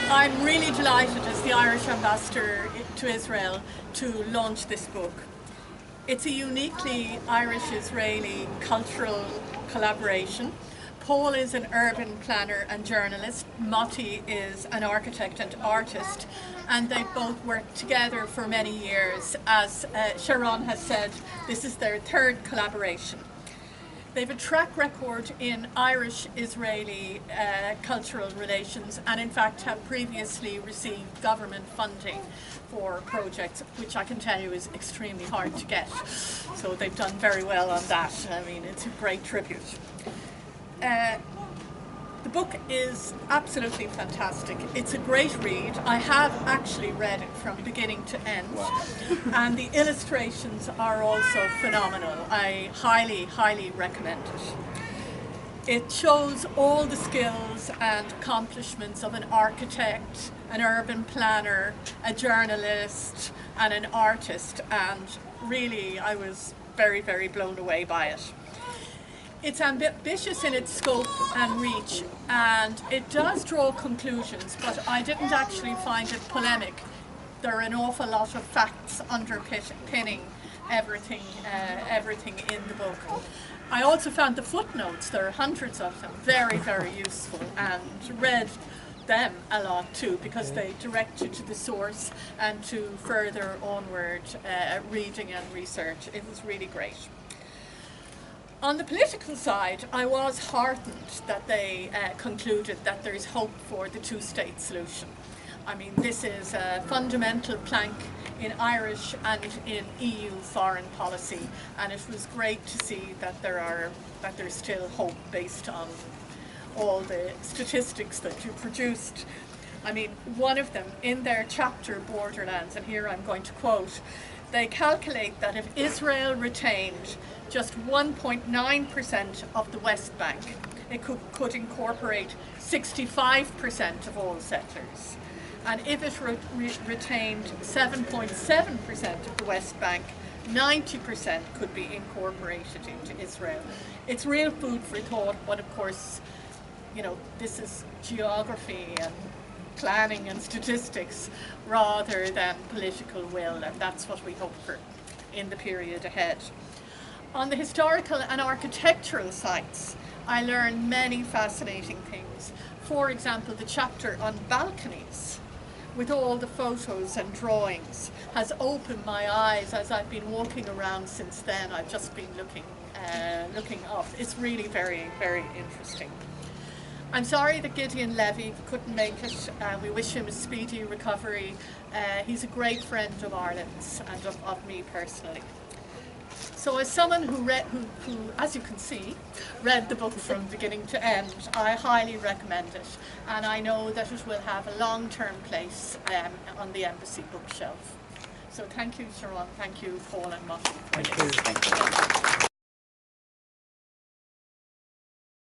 I'm really delighted as the Irish ambassador to Israel to launch this book. It's a uniquely Irish-Israeli cultural collaboration. Paul is an urban planner and journalist. Moti is an architect and artist, and they've both worked together for many years. As Sharon has said, this is their third collaboration. They've a track record in Irish-Israeli cultural relations, and in fact have previously received government funding for projects, which I can tell you is extremely hard to get. So they've done very well on that. I mean, it's a great tribute. The book is absolutely fantastic. It's a great read. I have actually read it from beginning to end. Wow. And the illustrations are also phenomenal. I highly, highly recommend it. It shows all the skills and accomplishments of an architect, an urban planner, a journalist, and an artist. And really, I was very, very blown away by it. It's ambitious in its scope and reach, and it does draw conclusions, but I didn't actually find it polemic. There are an awful lot of facts underpinning everything in the book. I also found the footnotes, there are hundreds of them, very, very useful, and read them a lot too, because they direct you to the source and to further onward reading and research. It was really great. On the political side, I was heartened that they concluded that there is hope for the two-state solution. I mean, this is a fundamental plank in Irish and in EU foreign policy, and it was great to see that there's still hope based on all the statistics that you produced. I mean, one of them, in their chapter Borderlands, and here I'm going to quote, they calculate that if Israel retained just 1.9% of the West Bank, it could incorporate 65% of all settlers. And if it retained 7.7% of the West Bank, 90% could be incorporated into Israel. It's real food for thought, but of course, you know, this is geography and planning and statistics rather than political will, and that's what we hope for in the period ahead. On the historical and architectural sites, I learned many fascinating things. For example, the chapter on balconies, with all the photos and drawings, has opened my eyes as I've been walking around since then. I've just been looking up. It's really very, very interesting. I'm sorry that Gideon Levy couldn't make it. We wish him a speedy recovery. He's a great friend of Ireland's and of me personally. So as someone who, as you can see, read the book from beginning to end, I highly recommend it. And I know that it will have a long-term place on the embassy bookshelf. So thank you, Sharon. Thank you, Paul and Moti. Thank you.